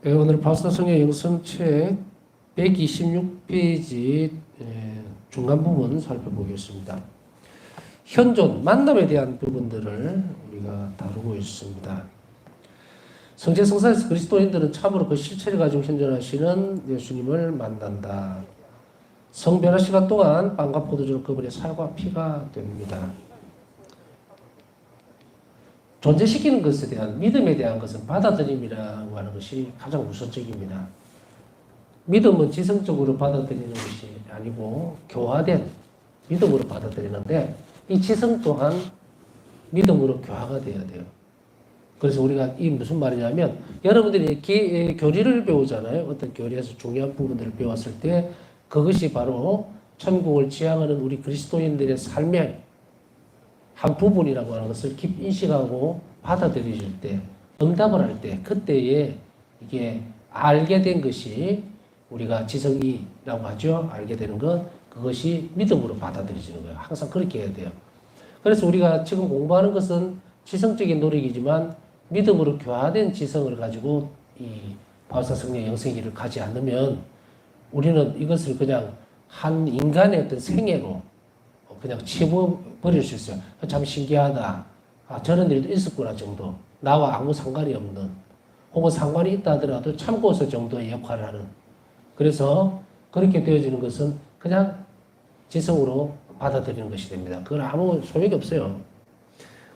오늘 바사성의 영성책 126페이지 중간 부분 살펴보겠습니다. 현존, 만남에 대한 부분들을 우리가 다루고 있습니다. 성체성사에서 그리스도인들은 참으로 그 실체를 가지고 현존하시는 예수님을 만난다. 성변화 시간 동안 빵과 포도주를 그분의 살과 피가 됩니다. 존재시키는 것에 대한 믿음에 대한 것은 받아들임이라고 하는 것이 가장 우선적입니다. 믿음은 지성적으로 받아들이는 것이 아니고 교화된 믿음으로 받아들이는데 이 지성 또한 믿음으로 교화가 되어야 돼요. 그래서 우리가 이 무슨 말이냐면 여러분들이 교리를 배우잖아요. 어떤 교리에서 중요한 부분들을 배웠을 때 그것이 바로 천국을 지향하는 우리 그리스도인들의 삶의 한 부분이라고 하는 것을 깊이 인식하고 받아들이실 때, 응답을 할 때, 그때에 이게 알게 된 것이 우리가 지성이라고 하죠. 알게 되는 것, 그것이 믿음으로 받아들여지는 거예요. 항상 그렇게 해야 돼요. 그래서 우리가 지금 공부하는 것은 지성적인 노력이지만 믿음으로 교화된 지성을 가지고 이 바울사성령 영생기를 가지 않으면 우리는 이것을 그냥 한 인간의 어떤 생애로 그냥 치워버릴 수 있어요. 참 신기하다. 아, 저런 일도 있었구나 정도. 나와 아무 상관이 없는, 혹은 상관이 있다 하더라도 참고서 정도의 역할을 하는. 그래서 그렇게 되어지는 것은 그냥 지성으로 받아들이는 것이 됩니다. 그건 아무 소용이 없어요.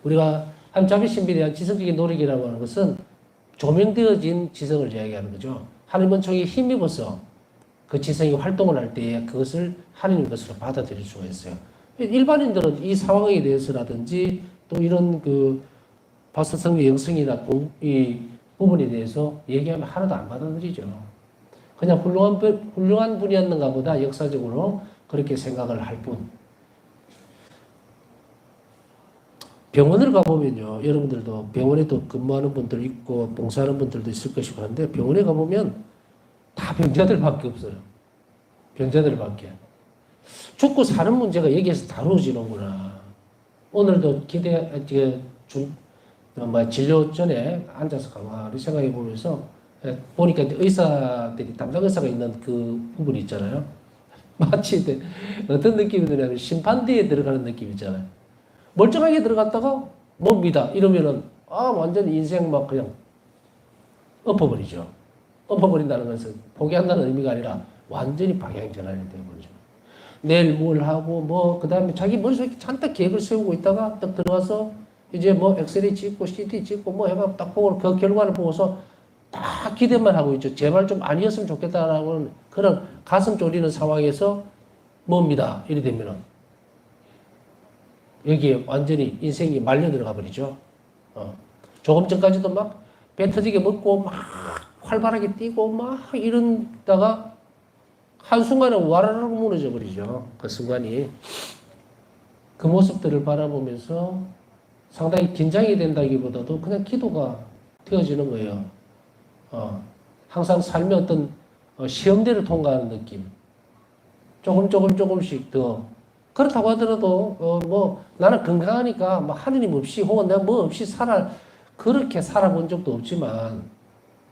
우리가 하나님 자비 신비에 대한 지성적인 노력이라고 하는 것은 조명되어진 지성을 이야기하는 거죠. 하나님은 저기 힘입어서 그 지성이 활동을 할 때에 그것을 하나님 것으로 받아들일 수가 있어요. 일반인들은 이 상황에 대해서라든지 또 이런 그 바사성의 영성이나 이 부분에 대해서 얘기하면 하나도 안 받아들이죠. 그냥 훌륭한 분이었는가 보다 역사적으로 그렇게 생각을 할 뿐. 병원을 가보면요. 여러분들도 병원에도 근무하는 분들 있고 봉사하는 분들도 있을 것이고 한데 병원에 가보면 다 병자들밖에 없어요. 병자들밖에. 죽고 사는 문제가 여기에서 다루어지는구나. 오늘도 진료 전에 앉아서 가만히 생각해 보면서 보니까 의사들이 담당 의사가 있는 그 부분이 있잖아요. 마치 어떤 느낌이 드냐면 심판대에 들어가는 느낌 있잖아요. 멀쩡하게 들어갔다가 뭡니다. 이러면은 완전 인생 막 그냥 엎어버리죠. 엎어버린다는 것은 포기한다는 의미가 아니라 완전히 방향 전환이 되어버리죠. 내일 뭘 하고 그 다음에 자기 머릿속에 잔뜩 계획을 세우고 있다가 딱 들어가서 이제 엑스레이 찍고 CT 찍고 해가 딱 보고 그 결과를 보고서 다 기대만 하고 있죠. 제발 좀 아니었으면 좋겠다라는 그런 가슴 졸이는 상황에서 뭡니다. 이래 되면은 여기에 완전히 인생이 말려 들어가 버리죠. 조금 전까지도 막 배 터지게 먹고 막 활발하게 뛰고 막 이런다가 한순간에 와라락 무너져 버리죠. 그 순간이. 그 모습들을 바라보면서 상당히 긴장이 된다기보다도 그냥 기도가 되어지는 거예요. 항상 삶의 어떤 시험대를 통과하는 느낌. 조금씩 더. 그렇다고 하더라도 나는 건강하니까 하느님 없이 혹은 내가 없이 그렇게 살아본 적도 없지만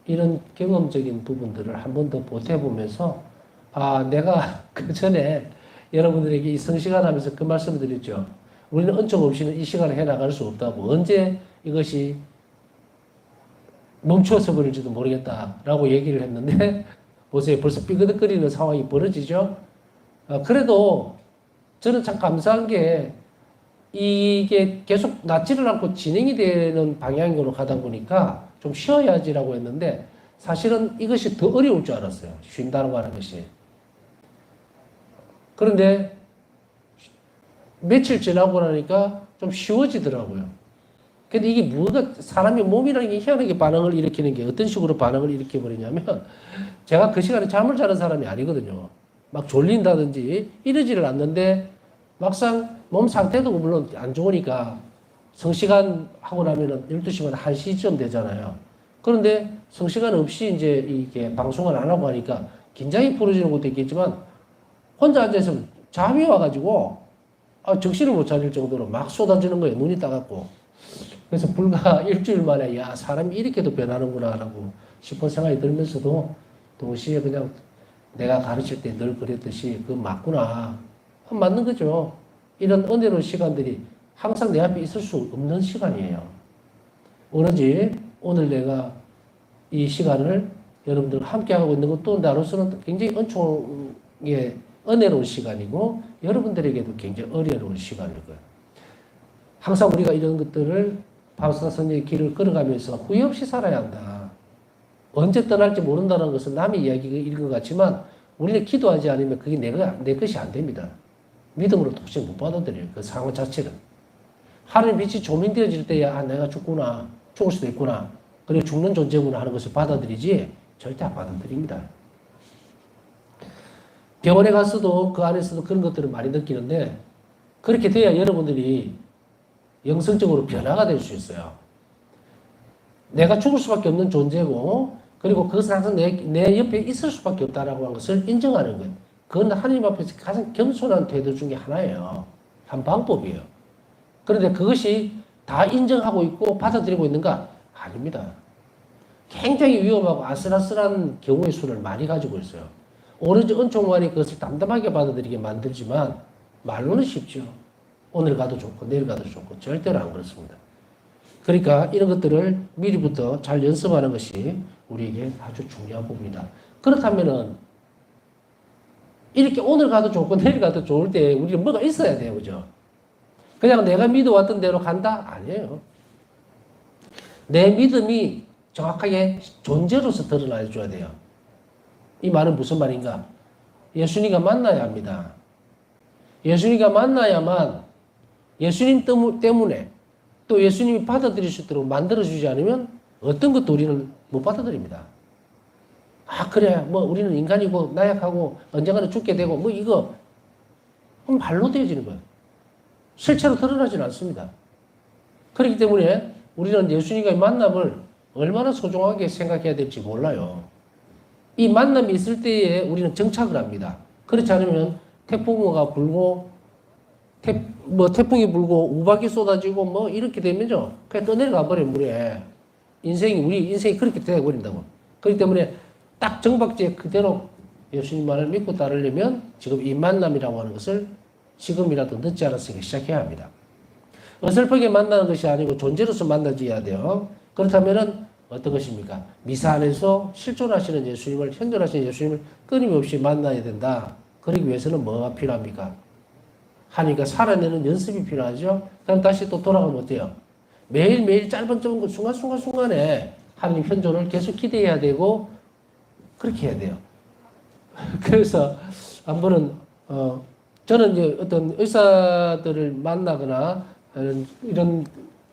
이런 경험적인 부분들을 한 번 더 보태보면서 내가 그 전에 여러분들에게 이 성시간 하면서 그 말씀을 드렸죠. 우리는 은총 없이는 이 시간을 해나갈 수 없다고. 언제 이것이 멈추어서 버릴지도 모르겠다라고 얘기를 했는데 보세요. 벌써 삐그덕거리는 상황이 벌어지죠. 그래도 저는 참 감사한 게 이게 계속 낫지를 않고 진행이 되는 방향으로 가다 보니까 좀 쉬어야지라고 했는데 사실은 이것이 더 어려울 줄 알았어요. 쉰다고 하는 것이. 그런데 며칠 지나고 나니까 좀 쉬워지더라고요. 근데 이게 사람의 몸이라는 게 희한하게 반응을 일으키는 게 어떤 식으로 반응을 일으켜버리냐면 제가 그 시간에 잠을 자는 사람이 아니거든요. 막 졸린다든지 이러지를 않는데 막상 몸 상태도 물론 안 좋으니까 성시간 하고 나면은 12시간 1시쯤 되잖아요. 그런데 성시간 없이 이제 이게 방송을 안 하고 하니까 긴장이 풀어지는 것도 있겠지만 혼자 앉아있으면 잠이 와가지고 정신을 못 차릴 정도로 막 쏟아지는 거예요. 눈이 따갑고. 그래서 불과 일주일 만에 사람이 이렇게도 변하는구나 라고 싶은 생각이 들면서도 동시에 그냥 내가 가르칠 때 늘 그랬듯이 그 맞구나. 맞는 거죠. 이런 은혜로운 시간들이 항상 내 앞에 있을 수 없는 시간이에요. 오로지 오늘 내가 이 시간을 여러분들과 함께하고 있는 것도 나로서는 굉장히 은총의 은혜로운 시간이고 여러분들에게도 굉장히 어려운 시간일 거예요. 항상 우리가 이런 것들을 바우스다 선생의 길을 걸어가면서 후회 없이 살아야 한다. 언제 떠날지 모른다는 것은 남의 이야기일 것 같지만 우리는 기도하지 않으면 그게 내 것이 안 됩니다. 믿음으로 도저히 못 받아들여요. 그 상황 자체를. 하늘의 빛이 조명되어질 때야 내가 죽구나. 죽을 수도 있구나. 그리고 죽는 존재구나 하는 것을 받아들이지 절대 안 받아들입니다. 병원에 가서도 그 안에서도 그런 것들을 많이 느끼는데 그렇게 돼야 여러분들이 영성적으로 변화가 될 수 있어요. 내가 죽을 수밖에 없는 존재고 그리고 그것은 항상 내 옆에 있을 수밖에 없다라고 하는 것을 인정하는 것. 그건 하나님 앞에서 가장 겸손한 태도 중에 하나예요. 한 방법이에요. 그런데 그것이 다 인정하고 있고 받아들이고 있는가? 아닙니다. 굉장히 위험하고 아슬아슬한 경우의 수를 많이 가지고 있어요. 오로지 은총만이 그것을 담담하게 받아들이게 만들지만 말로는 쉽죠. 오늘 가도 좋고 내일 가도 좋고 절대로 안 그렇습니다. 그러니까 이런 것들을 미리부터 잘 연습하는 것이 우리에게 아주 중요한 부분이다. 그렇다면은 이렇게 오늘 가도 좋고 내일 가도 좋을 때 우리는 뭐가 있어야 돼요. 그죠? 그냥 내가 믿어왔던 대로 간다? 아니에요. 내 믿음이 정확하게 존재로서 드러나 줘야 돼요. 이 말은 무슨 말인가? 예수님과 만나야 합니다. 예수님과 만나야만 예수님 때문에 또 예수님이 받아들일 수 있도록 만들어주지 않으면 어떤 것도 우리는 못 받아들입니다. 아, 그래. 뭐 우리는 인간이고 나약하고 언젠가는 죽게 되고 뭐 이거 말로 되어지는 거예요. 실체로 드러나지는 않습니다. 그렇기 때문에 우리는 예수님과의 만남을 얼마나 소중하게 생각해야 될지 몰라요. 이 만남이 있을 때에 우리는 정착을 합니다. 그렇지 않으면 태풍가 불고 태풍이 불고 우박이 쏟아지고 뭐 이렇게 되면요. 그냥 떠내려가 버려요, 물에. 우리 인생이 그렇게 되어버린다고. 그렇기 때문에 딱 정박지에 그대로 예수님 말을 믿고 따르려면 지금 이 만남이라고 하는 것을 지금이라도 늦지 않았으니까 시작해야 합니다. 어설프게 만나는 것이 아니고 존재로서 만나줘야 돼요. 그렇다면은 어떤 것입니까? 미사 안에서 실존하시는 예수님을, 현존하시는 예수님을 끊임없이 만나야 된다. 그러기 위해서는 뭐가 필요합니까? 하니까 살아내는 연습이 필요하죠. 그럼 다시 또 돌아가면 어때요? 매일매일 짧은 순간순간에 하나님 현존을 계속 기대해야 되고 그렇게 해야 돼요. 그래서 한 번은 저는 이제 어떤 의사들을 만나거나 이런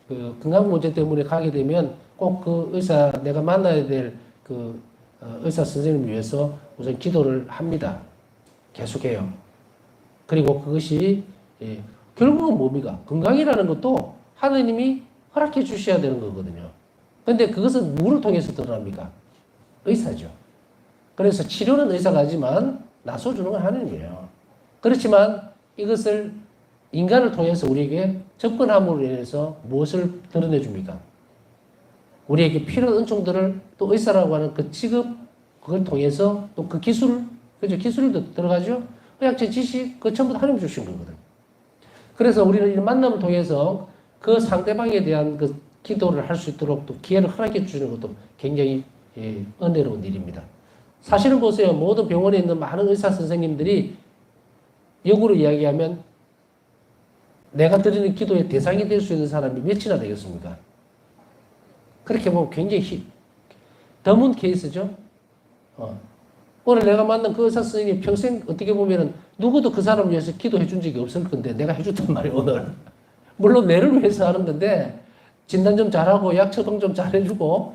그 건강 문제 때문에 가게 되면 꼭 그 의사 내가 만나야 될 그 의사 선생님을 위해서 우선 기도를 합니다. 계속해요. 그리고 그것이 결국은 뭡니까? 건강이라는 것도 하나님이 허락해 주셔야 되는 거거든요. 그런데 그것은 누구를 통해서 드러납니까? 의사죠. 그래서 치료는 의사가 하지만 나서주는 건 하나님이에요. 그렇지만 이것을 인간을 통해서 우리에게 접근함으로 인해서 무엇을 드러내 줍니까? 우리에게 필요한 은총들을 또 의사라고 하는 그 직업, 그걸 통해서 또 그 기술, 그죠? 기술도 들어가죠? 의학적 지식, 그거 전부 다 하나님 주신 거거든요. 그래서 우리는 이 만남을 통해서 그 상대방에 대한 그 기도를 할 수 있도록 또 기회를 허락해 주는 것도 굉장히 은혜로운 일입니다. 사실은 보세요. 모든 병원에 있는 많은 의사 선생님들이 역으로 이야기하면 내가 드리는 기도의 대상이 될 수 있는 사람이 몇이나 되겠습니까? 그렇게 보면 굉장히 드문 케이스죠. 오늘 내가 만난 그 의사 선생님이 평생 어떻게 보면은 누구도 그 사람을 위해서 기도해 준 적이 없을 건데 내가 해줬단 말이에요, 오늘. 물론 내를 위해서 하는 건데 진단 좀 잘하고 약 처방 좀 잘해주고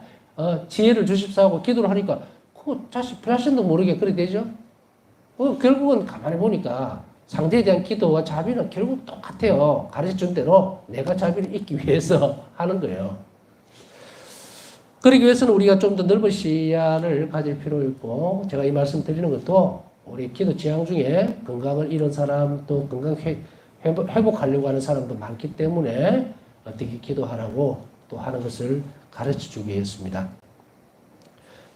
지혜를 주십사 하고 기도를 하니까 그 자식 별하신도 모르게 그렇게 되죠. 결국은 가만히 보니까 상대에 대한 기도와 자비는 결국 똑같아요. 가르쳐준 대로 내가 자비를 잊기 위해서 하는 거예요. 그러기 위해서는 우리가 좀 더 넓은 시야를 가질 필요 있고 제가 이 말씀 드리는 것도 우리 기도 지향 중에 건강을 잃은 사람 또 건강 회복하려고 하는 사람도 많기 때문에 어떻게 기도하라고 또 하는 것을 가르쳐 주기 위해서입니다.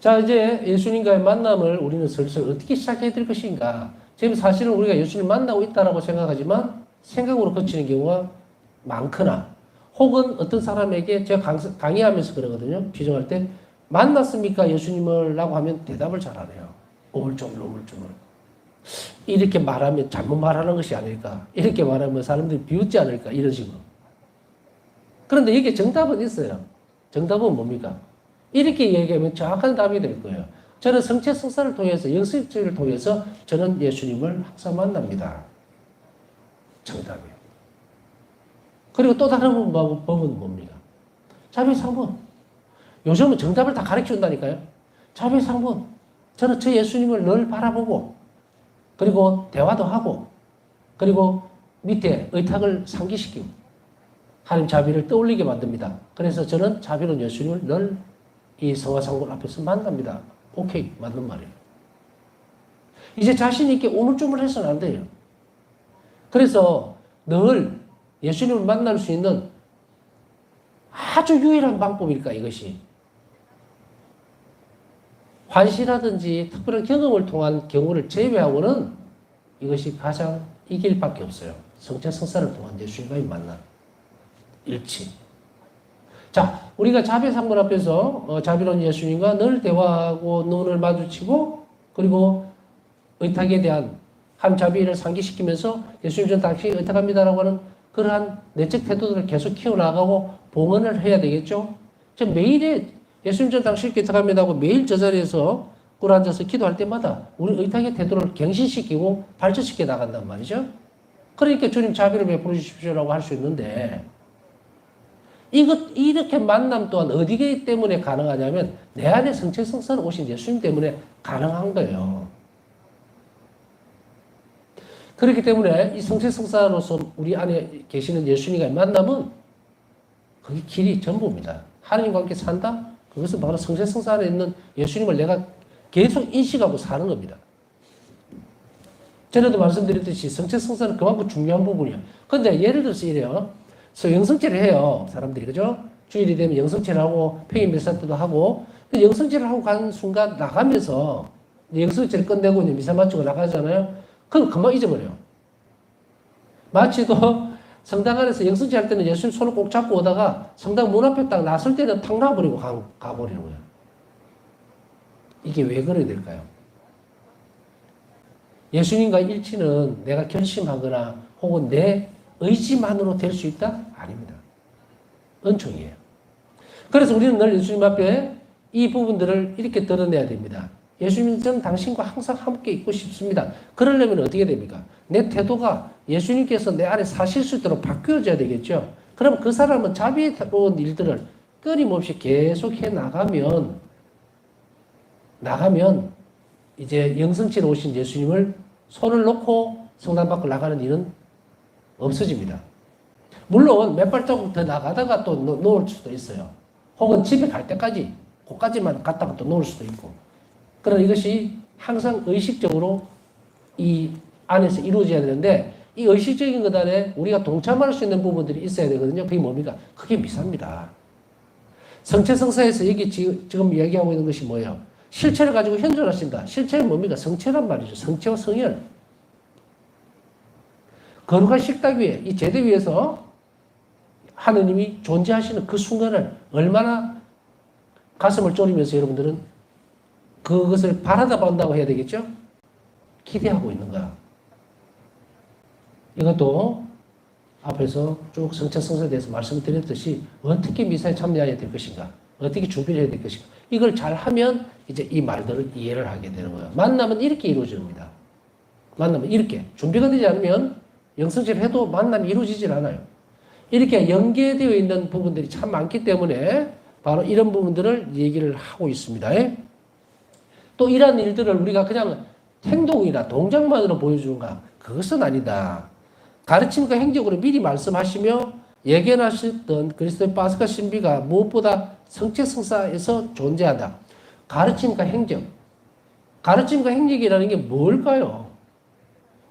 자, 이제 예수님과의 만남을 우리는 슬슬 어떻게 시작해야 될 것인가. 지금 사실은 우리가 예수님 만나고 있다라고 생각하지만 생각으로 거치는 경우가 많거나 혹은 어떤 사람에게 제가 강의하면서 그러거든요. 비정할 때 만났습니까? 예수님을 라고 하면 대답을 잘 안 해요. 우물쭈물. 이렇게 말하면 잘못 말하는 것이 아닐까. 이렇게 말하면 사람들이 비웃지 않을까. 이런 식으로. 그런데 이게 정답은 있어요. 정답은 뭡니까? 이렇게 얘기하면 정확한 답이 될 거예요. 저는 성체 성사를 통해서 영성체를 통해서 저는 예수님을 항상 만납니다. 정답이에요. 그리고 또 다른 법은 뭡니까? 자비상분. 요즘은 정답을 다 가르쳐 준다니까요. 자비상분. 저는 저 예수님을 늘 바라보고 그리고 대화도 하고 그리고 밑에 의탁을 상기시키고 하나님 자비를 떠올리게 만듭니다. 그래서 저는 자비로운 예수님을 늘 이 성화상분 앞에서 만납니다. 오케이, 맞는 말이에요. 이제 자신 있게 우물쭈물해서는 안 돼요. 그래서 늘 예수님을 만날 수 있는 아주 유일한 방법일까 이것이. 환시라든지 특별한 경험을 통한 경우를 제외하고는 이것이 가장 이 길밖에 없어요. 성체성사를 통한 예수님과의 만남. 일치. 자, 우리가 자비상분 앞에서 자비로운 예수님과 늘 대화하고 눈을 마주치고 그리고 의탁에 대한 한 자비를 상기시키면서 예수님 전 당신이 의탁합니다라고 하는 그러한 내적 태도들을 계속 키워나가고 봉헌을 해야 되겠죠. 지금 매일에 예수님 전 당신이 의탁합니다 하고 매일 저 자리에서 꿇어 앉아서 기도할 때마다 우리 의탁의 태도를 갱신시키고 발전시켜 나간단 말이죠. 그러니까 주님 자비를 베풀어 주십시오라고 할 수 있는데 이렇게 만남 또한 어디기 때문에 가능하냐면 내 안에 성체성사로 오신 예수님 때문에 가능한 거예요. 그렇기 때문에 이 성체성사로서 우리 안에 계시는 예수님과의 만남은 그게 길이 전부입니다. 하나님과 함께 산다? 그것은 바로 성체성사 안에 있는 예수님을 내가 계속 인식하고 사는 겁니다. 전에도 말씀드렸듯이 성체성사는 그만큼 중요한 부분이에요. 근데 예를 들어서 이래요. 영성체를 해요. 사람들이. 그죠? 주일이 되면 영성체를 하고 평일 미사 때도 하고 영성체를 하고 가는 순간 나가면서 영성체를 끝내고 미사 마치고 나가잖아요. 그럼 금방 잊어버려요. 마치도 성당 안에서 영성체 할 때는 예수님 손을 꼭 잡고 오다가 성당 문 앞에 딱 나설 때는 탁 놔버리고 가버리는 거예요. 이게 왜 그래야 될까요? 예수님과 일치는 내가 결심하거나 혹은 내 의지만으로 될 수 있다? 아닙니다. 은총이에요. 그래서 우리는 늘 예수님 앞에 이 부분들을 이렇게 드러내야 됩니다. 예수님, 저는 당신과 항상 함께 있고 싶습니다. 그러려면 어떻게 됩니까? 내 태도가 예수님께서 내 안에 사실 수 있도록 바뀌어져야 되겠죠. 그럼 그 사람은 자비로운 일들을 끊임없이 계속해 나가면 이제 영성체로 오신 예수님을 손을 놓고 성당 밖으로 나가는 일은 없어집니다. 물론 몇 발자국 더 나가다가 또 놓을 수도 있어요. 혹은 집에 갈 때까지 거기까지만 갔다가 또 놓을 수도 있고. 그러나 이것이 항상 의식적으로 이 안에서 이루어져야 되는데 이 의식적인 것 안에 우리가 동참할 수 있는 부분들이 있어야 되거든요. 그게 뭡니까? 그게 미사입니다. 성체성사에서 여기 지금 이야기하고 있는 것이 뭐예요? 실체를 가지고 현존하신다. 실체는 뭡니까? 성체란 말이죠. 성체와 성혈. 거룩한 식탁 위에, 이 제대 위에서 하느님이 존재하시는 그 순간을 얼마나 가슴을 졸이면서 여러분들은 그것을 바라다 본다고 해야 되겠죠? 기대하고 있는가? 이것도 앞에서 쭉 성체성사에 대해서 말씀드렸듯이 어떻게 미사에 참여해야 될 것인가? 어떻게 준비를 해야 될 것인가? 이걸 잘 하면 이제 이 말들을 이해를 하게 되는 거예요. 만남은 이렇게 이루어집니다. 만남은 이렇게. 준비가 되지 않으면 영성체를 해도 만남이 이루어지질 않아요. 이렇게 연계되어 있는 부분들이 참 많기 때문에 바로 이런 부분들을 얘기를 하고 있습니다. 또 이러한 일들을 우리가 그냥 행동이나 동작만으로 보여주는가? 그것은 아니다. 가르침과 행적으로 미리 말씀하시며 예견하셨던 그리스도의 파스카 신비가 무엇보다 성체성사에서 존재한다. 가르침과 행적. 가르침과 행적이라는 게 뭘까요?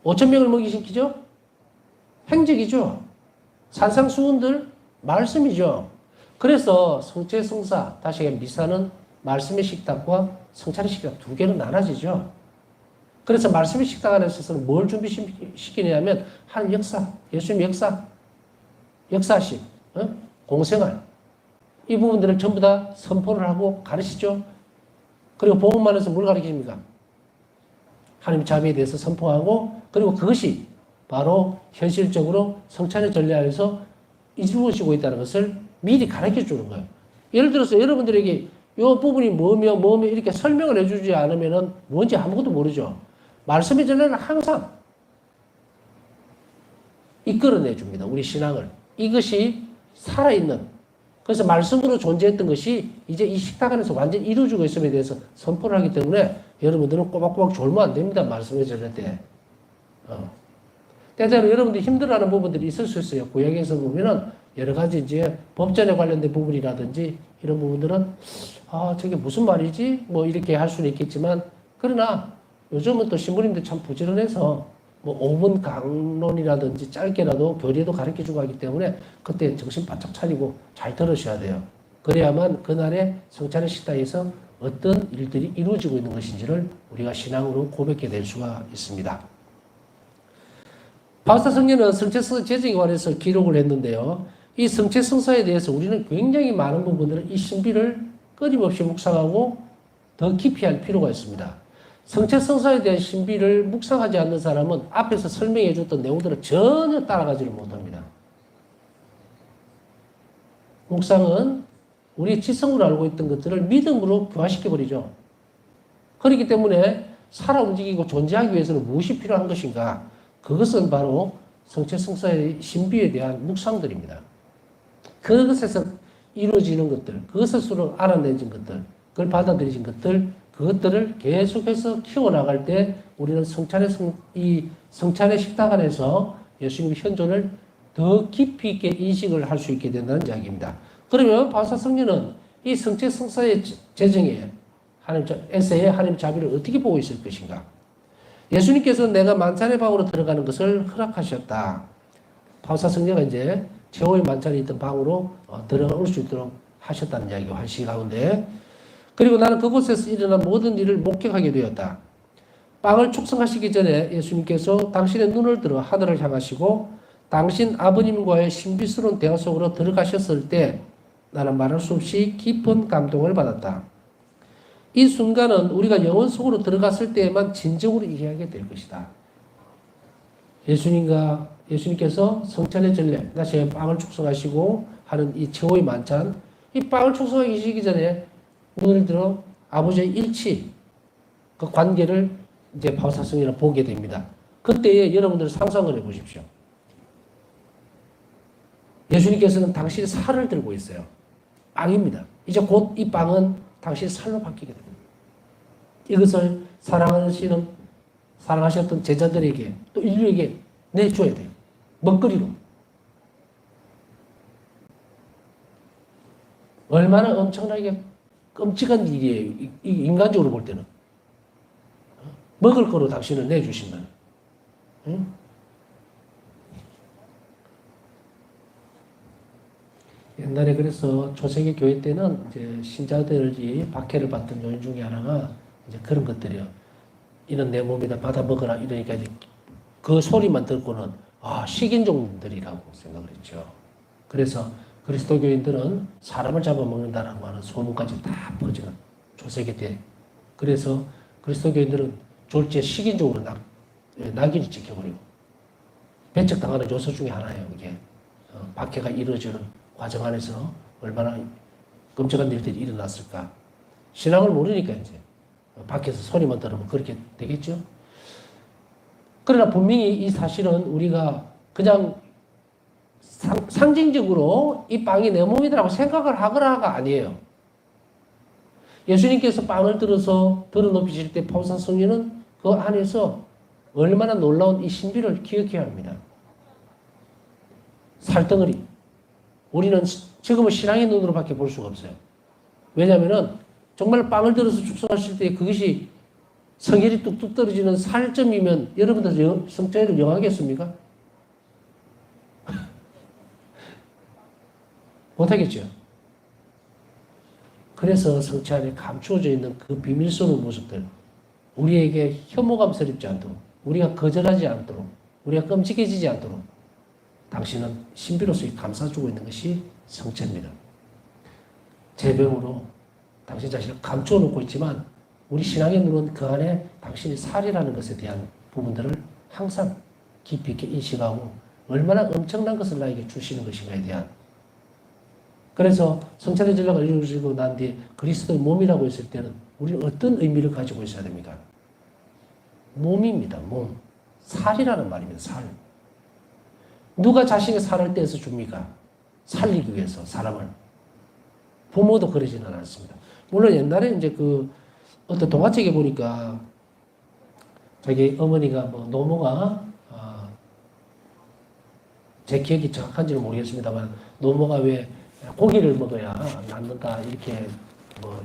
5,000명을 먹이시키죠? 행적이죠. 산상수훈들 말씀이죠. 그래서 성체성사, 다시 미사는 말씀의 식탁과 성찬의 식탁 두 개로 나눠지죠. 그래서 말씀의 식탁 안에 있어서는 뭘 준비시키냐면 한 역사, 예수님 역사식, 공생활 이 부분들을 전부 다 선포를 하고 가르치죠. 그리고 복음만에서 뭘 가르칩니까? 하나님 자비에 대해서 선포하고 그리고 그것이 바로 현실적으로 성찬의 전례 안에서 이루어지고 있다는 것을 미리 가르쳐 주는 거예요. 예를 들어서 여러분들에게 이 부분이 뭐며 이렇게 설명을 해주지 않으면 뭔지 아무것도 모르죠. 말씀의 전례는 항상 이끌어내 줍니다. 우리 신앙을. 이것이 살아있는 그래서 말씀으로 존재했던 것이 이제 이 식탁 안에서 완전히 이루어지고 있음에 대해서 선포를 하기 때문에 여러분들은 꼬박꼬박 졸면 안 됩니다. 말씀의 전례 때. 때때로 여러분들이 힘들어하는 부분들이 있을 수 있어요. 구약에서 보면은 여러 가지 이제 법전에 관련된 부분이라든지 이런 부분들은 저게 무슨 말이지? 뭐 이렇게 할 수는 있겠지만 그러나 요즘은 또 신부님들 참 부지런해서 뭐 5분 강론이라든지 짧게라도 교리에도 가르쳐주고 하기 때문에 그때 정신 바짝 차리고 잘 들으셔야 돼요. 그래야만 그날의 성찬의 식탁에서 어떤 일들이 이루어지고 있는 것인지를 우리가 신앙으로 고백해 낼 수가 있습니다. 바울사 성령은 성체성서 제정에 관해서 기록을 했는데요. 이 성체성서에 대해서 우리는 굉장히 많은 부분들을 이 신비를 끊임없이 묵상하고 더 깊이 할 필요가 있습니다. 성체성서에 대한 신비를 묵상하지 않는 사람은 앞에서 설명해 줬던 내용들을 전혀 따라가지를 못합니다. 묵상은 우리의 지성으로 알고 있던 것들을 믿음으로 교화시켜버리죠. 그렇기 때문에 살아 움직이고 존재하기 위해서는 무엇이 필요한 것인가? 그것은 바로 성체성서의 신비에 대한 묵상들입니다. 그것에서 이루어지는 것들, 그것으로 알아내진 것들, 그걸 받아들이진 것들, 그것들을 계속해서 키워나갈 때 우리는 이 성찬의 식탁 안에서 예수님의 현존을 더 깊이 있게 인식을 할 수 있게 된다는 이야기입니다. 그러면 바울사 성령은 이 성체성서의 재정에 에세에 하나님 자비를 어떻게 보고 있을 것인가? 예수님께서는 내가 만찬의 방으로 들어가는 것을 허락하셨다. 바울사 성령은 이제 최후의 만찬이 있던 방으로 들어올 수 있도록 하셨다는 이야기가 환시 가운데 그리고 나는 그곳에서 일어난 모든 일을 목격하게 되었다. 빵을 축성하시기 전에 예수님께서 당신의 눈을 들어 하늘을 향하시고 당신 아버님과의 신비스러운 대화 속으로 들어가셨을 때 나는 말할 수 없이 깊은 감동을 받았다. 이 순간은 우리가 영혼 속으로 들어갔을 때에만 진정으로 이해하게 될 것이다. 예수님께서 성찬의 전례, 다시 빵을 축성하시고 하는 이 최후의 만찬, 이 빵을 축성하시기 전에 눈을 들어 아버지의 일치, 그 관계를 이제 바울사 성령은 보게 됩니다. 그때에 여러분들 상상을 해 보십시오. 예수님께서는 당신의 살을 들고 있어요. 빵입니다. 이제 곧 이 빵은 당신의 살로 바뀌게 됩니다. 이것을 사랑하셨던 제자들에게 또 인류에게 내줘야 돼요. 먹거리로. 얼마나 엄청나게 끔찍한 일이에요. 인간적으로 볼 때는. 먹을 거로 당신을 내주신다는. 응? 옛날에 그래서 초세기 교회 때는 이제 신자들이 박해를 받던 요인 중에 하나가 이제 그런 것들이요. 이는 내 몸이다 받아 먹어라 이러니까 이제 그 소리만 듣고는 식인종들이라고 생각을 했죠. 그래서 그리스도교인들은 사람을 잡아먹는다라고 하는 소문까지 다 퍼지는 초세기 때. 그래서 그리스도교인들은 졸지에 식인종으로 낙인을 찍혀버리고 배척당하는 요소 중에 하나예요. 이게 박해가 이루어지는 과정 안에서 얼마나 끔찍한 일들이 일어났을까. 신앙을 모르니까 이제 밖에서 소리만 들으면 그렇게 되겠죠. 그러나 분명히 이 사실은 우리가 그냥 상징적으로 이 빵이 내 몸이라고 생각을 하거나가 아니에요. 예수님께서 빵을 들어서 들어눕히실 때 바울사 성령은 그 안에서 얼마나 놀라운 이 신비를 기억해야 합니다. 살덩어리. 우리는 지금은 신앙의 눈으로밖에 볼 수가 없어요. 왜냐하면 정말 빵을 들어서 축성하실 때 그것이 성혈이 뚝뚝 떨어지는 살점이면 여러분들 성찬을 영하겠습니까? 못하겠죠. 그래서 성체 안에 감추어져 있는 그 비밀스러운 모습들, 우리에게 혐오감스럽지 않도록, 우리가 거절하지 않도록, 우리가 끔찍해지지 않도록 당신은 신비로서 감싸주고 있는 것이 성체입니다. 제병으로 당신 자신을 감추어 놓고 있지만 우리 신앙의 눈은 그 안에 당신이 살이라는 것에 대한 부분들을 항상 깊이 있게 인식하고 얼마나 엄청난 것을 나에게 주시는 것인가에 대한, 그래서 성찰의 전략을 이루어지고 난 뒤에 그리스도의 몸이라고 했을 때는 우리는 어떤 의미를 가지고 있어야 됩니까? 몸입니다. 몸. 살이라는 말입니다. 살. 누가 자신의 살을 떼서 줍니까? 살리기 위해서 사람을. 부모도 그러지는 않습니다. 물론 옛날에 이제 어떤 동화책에 보니까 자기 어머니가 노모가 제 기억이 정확한지는 모르겠습니다만 노모가 왜 고기를 먹어야 낫는다 이렇게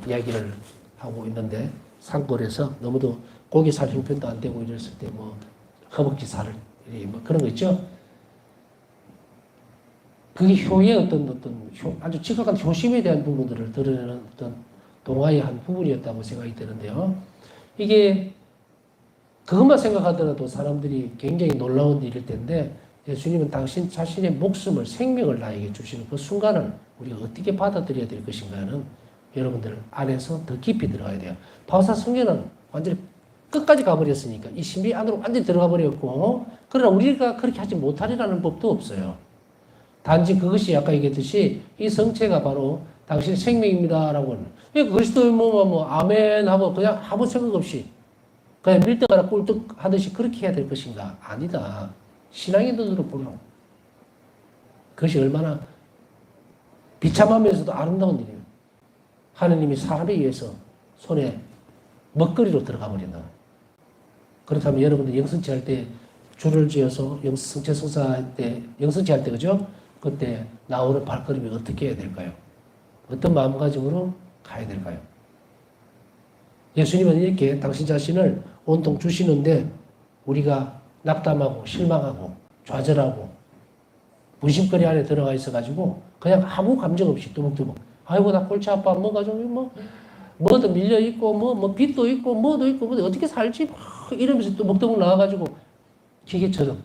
이야기를 하고 있는데 산골에서 너무도 고기 살 형편도 안 되고 이랬을 때 허벅지 살을 그런 거 있죠. 그게 효의 아주 지극한 효심에 대한 부분들을 드러내는 어떤 동화의 한 부분이었다고 생각이 드는데요. 이게 그것만 생각하더라도 사람들이 굉장히 놀라운 일일 텐데 예수님은 당신 자신의 목숨을, 생명을 나에게 주시는 그 순간을 우리가 어떻게 받아들여야 될 것인가는 여러분들 안에서 더 깊이 들어가야 돼요. 바오사 성경은 완전히 끝까지 가버렸으니까 이 신비 안으로 완전히 들어가 버렸고, 그러나 우리가 그렇게 하지 못하리라는 법도 없어요. 단지 그것이 아까 얘기했듯이 이 성체가 바로 당신의 생명입니다라고 하는, 그리스도의 몸은 아멘 하고 그냥 아무 생각 없이 그냥 밀떡 하나 꿀떡 하듯이 그렇게 해야 될 것인가? 아니다. 신앙의 눈으로 보면 그것이 얼마나 비참하면서도 아름다운 일이에요. 하느님이 사람에 의해서 손에 먹거리로 들어가 버린다. 그렇다면 여러분들 영성치 할 때 줄을 지어서 성체 성사할 때, 영성치 할 때 그죠? 그때 나오는 발걸음이 어떻게 해야 될까요? 어떤 마음가짐으로 가야 될까요? 예수님은 이렇게 당신 자신을 온통 주시는데 우리가 낙담하고 실망하고 좌절하고 무심거리 안에 들어가 있어가지고 그냥 아무 감정 없이 뚜벅뚜벅, 아이고 나 골치 아파, 뭐가 좀 뭐도 밀려 있고 빚도 있고 뭐도 있고 어떻게 살지 이러면서 뚜벅뚜벅 나와가지고 기계처럼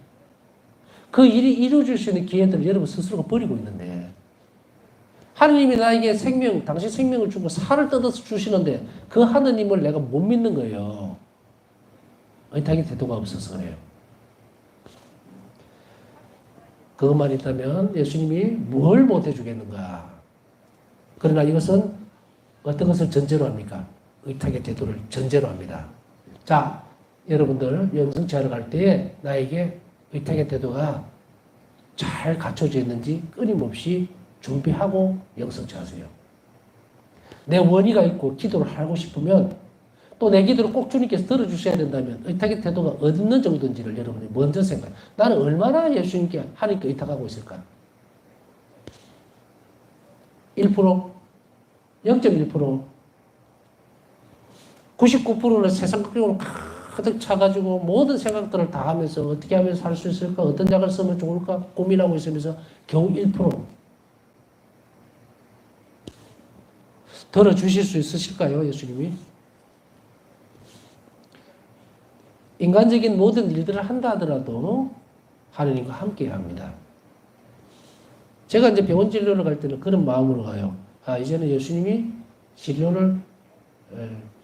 그 일이 이루어질 수 있는 기회들을 여러분 스스로가 버리고 있는데, 하느님이 나에게 생명, 당신 생명을 주고 살을 뜯어서 주시는데 그 하느님을 내가 못 믿는 거예요. 의탁의 태도가 없어서 그래요. 그것만 있다면 예수님이 뭘 못 해주겠는가. 그러나 이것은 어떤 것을 전제로 합니까? 의탁의 태도를 전제로 합니다. 자, 여러분들 영성체하러 갈 때에 나에게 의탁의 태도가 잘 갖춰져 있는지 끊임없이 준비하고 영성체하세요. 내 원의가 있고 기도를 하고 싶으면 또 내 기도를 꼭 주님께서 들어주셔야 된다면 의탁의 태도가 어느 정도인지를 여러분이 먼저 생각해요. 나는 얼마나 예수님께 하나님께 의탁하고 있을까? 1%? 0.1%? 99%는 세상적으로 가득 차가지고 모든 생각들을 다 하면서 어떻게 하면 살 수 있을까? 어떤 약을 쓰면 좋을까? 고민하고 있으면서 겨우 1%. 들어주실 수 있으실까요? 예수님이? 인간적인 모든 일들을 한다 하더라도 하느님과 함께 합니다. 제가 이제 병원 진료를 갈 때는 그런 마음으로 가요. 아, 이제는 예수님이 진료를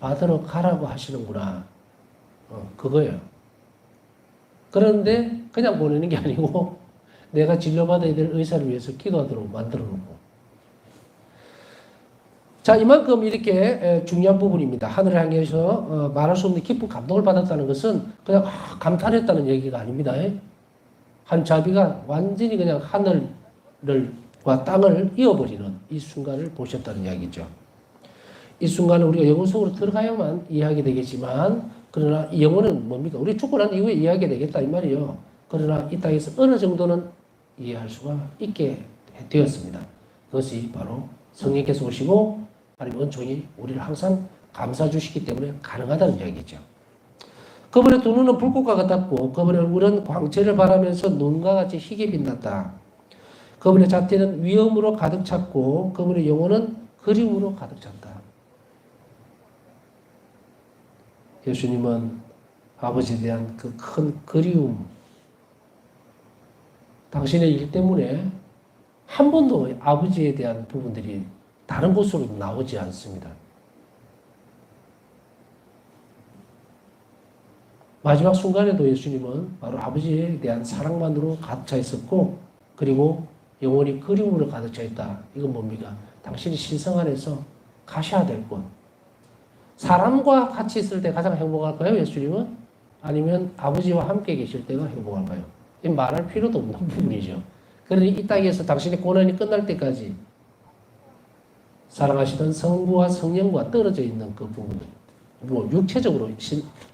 받으러 가라고 하시는구나. 그거예요. 그런데 그냥 보내는 게 아니고 내가 진료받아야 될 의사를 위해서 기도하도록 만들어 놓고. 자, 이만큼 이렇게 중요한 부분입니다. 하늘을 향해서 말할 수 없는 깊은 감동을 받았다는 것은 그냥 감탄했다는 얘기가 아닙니다. 한 자비가 완전히 그냥 하늘과 땅을 이어버리는 이 순간을 보셨다는 이야기죠. 이 순간을 우리가 영혼 속으로 들어가야만 이해하게 되겠지만, 그러나 이 영혼은 뭡니까? 우리 죽고 난 이후에 이해하게 되겠다 이 말이에요. 그러나 이 땅에서 어느 정도는 이해할 수가 있게 되었습니다. 그것이 바로 성령께서 오시고 하나님 은총이 우리를 항상 감싸 주시기 때문에 가능하다는 이야기죠. 그분의 두 눈은 불꽃과 같았고 그분의 얼굴은 광채를 바라면서 눈과 같이 희게 빛났다. 그분의 자태는 위엄으로 가득 찼고 그분의 영혼은 그리움으로 가득 찼다. 예수님은 아버지에 대한 그 큰 그리움, 당신의 일 때문에 한 번도 아버지에 대한 부분들이 다른 곳으로 나오지 않습니다. 마지막 순간에도 예수님은 바로 아버지에 대한 사랑만으로 가득 차 있었고, 그리고 영원히 그리움으로 가득 차 있다. 이건 뭡니까? 당신이 신성 안에서 가셔야 될 곳. 사람과 같이 있을 때 가장 행복할까요? 예수님은? 아니면 아버지와 함께 계실 때가 행복할까요? 이 말할 필요도 없는 부분이죠. 그러니 이 땅에서 당신의 고난이 끝날 때까지 사랑하시던 성부와 성령과 떨어져 있는 그 부분은 뭐 육체적으로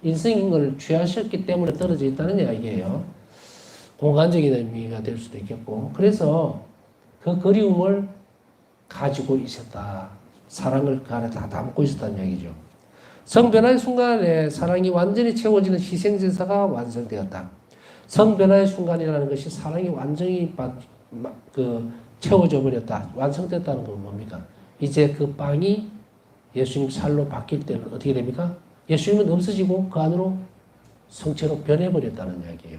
인생인 걸 취하셨기 때문에 떨어져 있다는 이야기예요. 공간적인 의미가 될 수도 있겠고, 그래서 그 그리움을 가지고 있었다. 사랑을 그 안에 다 담고 있었다는 이야기죠. 성변화의 순간에 사랑이 완전히 채워지는 희생제사가 완성되었다. 성변화의 순간이라는 것이 사랑이 완전히 채워져 버렸다. 완성됐다는 건 뭡니까? 이제 그 빵이 예수님 살로 바뀔 때는 어떻게 됩니까? 예수님은 없어지고 그 안으로 성체로 변해버렸다는 이야기예요.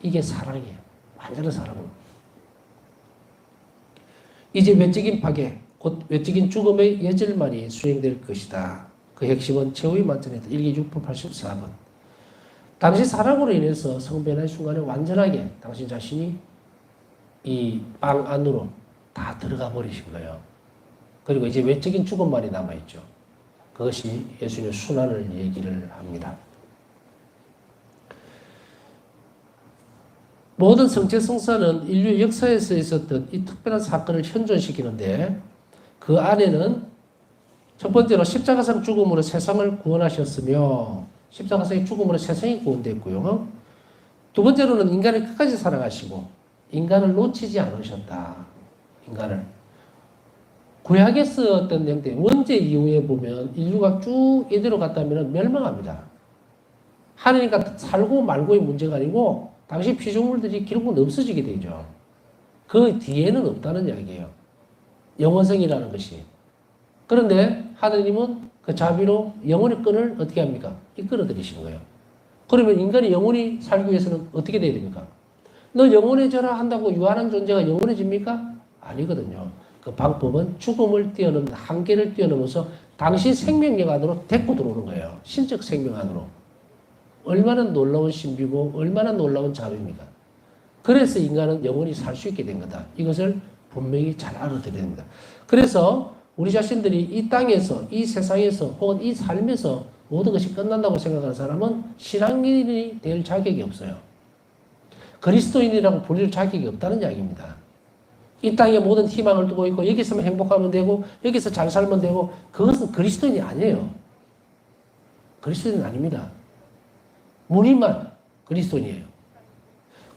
이게 사랑이에요. 완전한 사랑은. 이제 외적인 파괴, 곧 외적인 죽음의 예절만이 수행될 것이다. 그 핵심은 최후의 만찬에서 1기 6분 84번. 당시 사랑으로 인해서 성변화의 순간에 완전하게 당신 자신이 이 빵 안으로 다 들어가 버리신 거예요. 그리고 이제 외적인 죽음만이 남아있죠. 그것이 예수님의 순환을 얘기를 합니다. 모든 성체성사는 인류 역사에서 있었던 이 특별한 사건을 현존시키는데, 그 안에는 첫 번째로 십자가상 죽음으로 세상을 구원하셨으며, 십자가상의 죽음으로 세상이 구원됐고요. 두 번째로는 인간을 끝까지 사랑하시고 인간을 놓치지 않으셨다. 인간을. 구약에 쓰였던 내용들, 원죄 이후에 보면 인류가 쭉 이대로 갔다면 멸망합니다. 하느님과 살고 말고의 문제가 아니고 당시 피조물들이 결국은 없어지게 되죠. 그 뒤에는 없다는 이야기예요. 영원성이라는 것이. 그런데 하느님은 그 자비로 영혼의 끈을 어떻게 합니까? 이끌어들이시는 거예요. 그러면 인간이 영원히 살기 위해서는 어떻게 돼야 됩니까? 너 영원해져라 한다고 유한한 존재가 영원해집니까? 아니거든요. 그 방법은 죽음을 뛰어넘는, 한계를 뛰어넘어서 당시 생명력 안으로 데리고 들어오는 거예요. 신적 생명 안으로. 얼마나 놀라운 신비고 얼마나 놀라운 자비입니까? 그래서 인간은 영원히 살 수 있게 된 거다. 이것을 분명히 잘 알아들여야 됩니다. 그래서 우리 자신들이 이 땅에서, 이 세상에서, 혹은 이 삶에서 모든 것이 끝난다고 생각하는 사람은 신앙인이 될 자격이 없어요. 그리스도인이라고 불릴 자격이 없다는 이야기입니다. 이 땅에 모든 희망을 두고 있고 여기서만 행복하면 되고 여기서 잘 살면 되고, 그것은 그리스도인이 아니에요. 그리스도인은 아닙니다. 무리만 그리스도인이에요.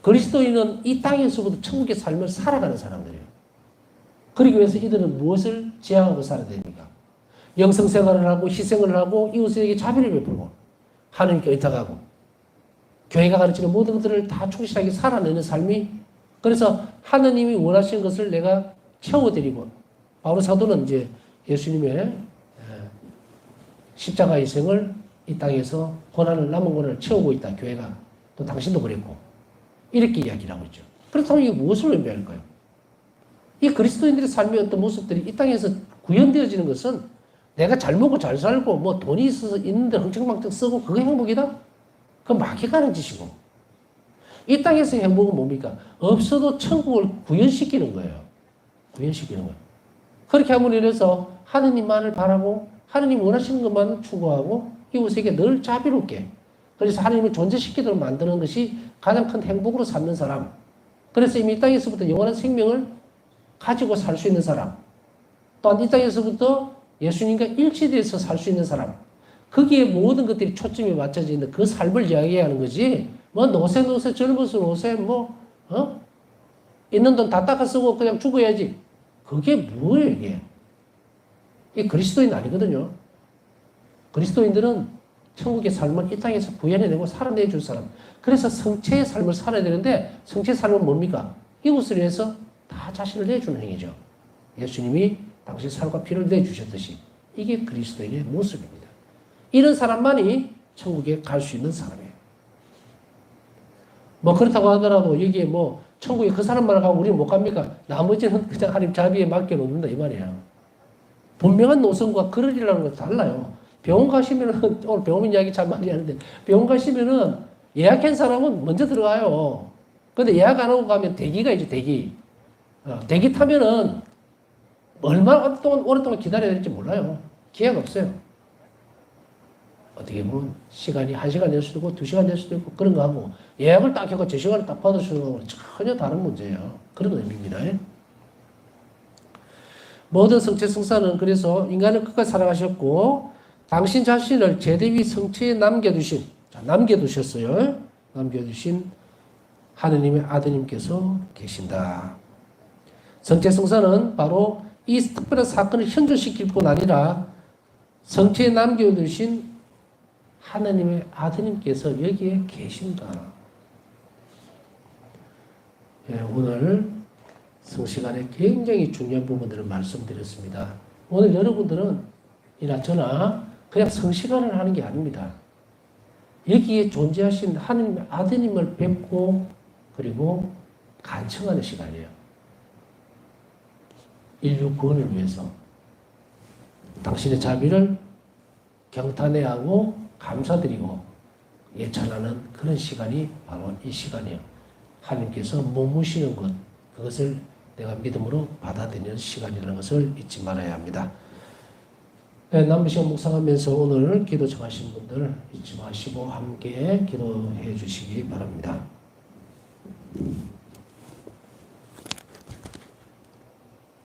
그리스도인은 이 땅에서부터 천국의 삶을 살아가는 사람들이에요. 그러기 위해서 이들은 무엇을 지향하고 살아야 됩니까? 영성생활을 하고 희생을 하고 이웃에게 자비를 베풀고 하나님께 의탁하고 교회가 가르치는 모든 것들을 다 충실하게 살아내는 삶이, 그래서 하나님이 원하시는 것을 내가 채워드리고, 바로 사도는 이제 예수님의 십자가 희생을 이 땅에서 남은 고난을 채우고 있다. 교회가. 또 당신도 그랬고. 이렇게 이야기를 하고 있죠. 그렇다면 이게 무엇을 의미할까요? 이 그리스도인들의 삶의 어떤 모습들이 이 땅에서 구현되어지는 것은 내가 잘 먹고 잘 살고 뭐 돈이 있어서 있는데 흥청망청 쓰고 그게 행복이다? 그건 마귀가 하는 짓이고. 이 땅에서의 행복은 뭡니까? 없어도 천국을 구현시키는 거예요. 구현시키는 거예요. 그렇게 함으로 인해서 하느님만을 바라고 하느님 원하시는 것만 추구하고 이웃에게 늘 자비롭게, 그래서 하느님을 존재시키도록 만드는 것이 가장 큰 행복으로 삼는 사람. 그래서 이미 이 땅에서부터 영원한 생명을 가지고 살 수 있는 사람, 또한 이 땅에서부터 예수님과 일치돼서 살 수 있는 사람, 거기에 모든 것들이 초점이 맞춰져 있는 그 삶을 이야기하는 거지, 뭐 노세 젊어서 노세 있는 돈 다 닦아 쓰고 그냥 죽어야지, 그게 뭐예요 이게? 이게 그리스도인 아니거든요. 그리스도인들은 천국의 삶을 이 땅에서 구현해내고 살아내줄 사람. 그래서 성체의 삶을 살아야 되는데, 성체의 삶은 뭡니까? 이웃을 위해서 다 자신을 내주는 행위죠. 예수님이 당신 살과 피를 내주셨듯이. 이게 그리스도인의 모습입니다. 이런 사람만이 천국에 갈 수 있는 사람이에요. 뭐 그렇다고 하더라도 여기에 뭐 천국에 그 사람만 가고 우리는 못 갑니까? 나머지는 그냥 하나님 자비에 맡겨놓는다 이 말이에요. 분명한 노선과 그러리라는 건 달라요. 병원 가시면은 오늘 병원 이야기 참 많이 하는데 병원 가시면은 예약한 사람은 먼저 들어가요. 근데 예약 안 하고 가면 대기가 있죠, 대기. 대기 타면은 얼마나 오랫동안 기다려야 될지 몰라요. 기회가 없어요. 어떻게 보면 시간이 1시간 될 수도 있고 2시간 될 수도 있고 그런 거 하고 예약을 딱 해서 제 시간을 딱 받으시는 거는 전혀 다른 문제예요. 그런 의미입니다. 모든 성체 성사는 그래서 인간을 끝까지 사랑하셨고 당신 자신을 제대 위 성체에 남겨두셨어요. 남겨두신 하느님의 아드님께서 계신다. 성체 성사는 바로 이 특별한 사건을 현존시킬 뿐 아니라 성체에 남겨두신 하느님의 아드님께서 여기에 계신다. 예, 오늘 성시간에 굉장히 중요한 부분들을 말씀드렸습니다. 오늘 여러분들은 이나 저나 그냥 성시간을 하는 게 아닙니다. 여기에 존재하신 하느님의 아드님을 뵙고 그리고 간청하는 시간이에요. 인류 구원을 위해서 당신의 자비를 경탄해야 하고 감사드리고 예찬하는 그런 시간이 바로 이 시간이에요. 하나님께서 머무시는 것, 그것을 내가 믿음으로 받아들이는 시간이라는 것을 잊지 말아야 합니다. 네, 남은 시간 묵상하면서 오늘 기도 정하신 분들 잊지 마시고 함께 기도해 주시기 바랍니다.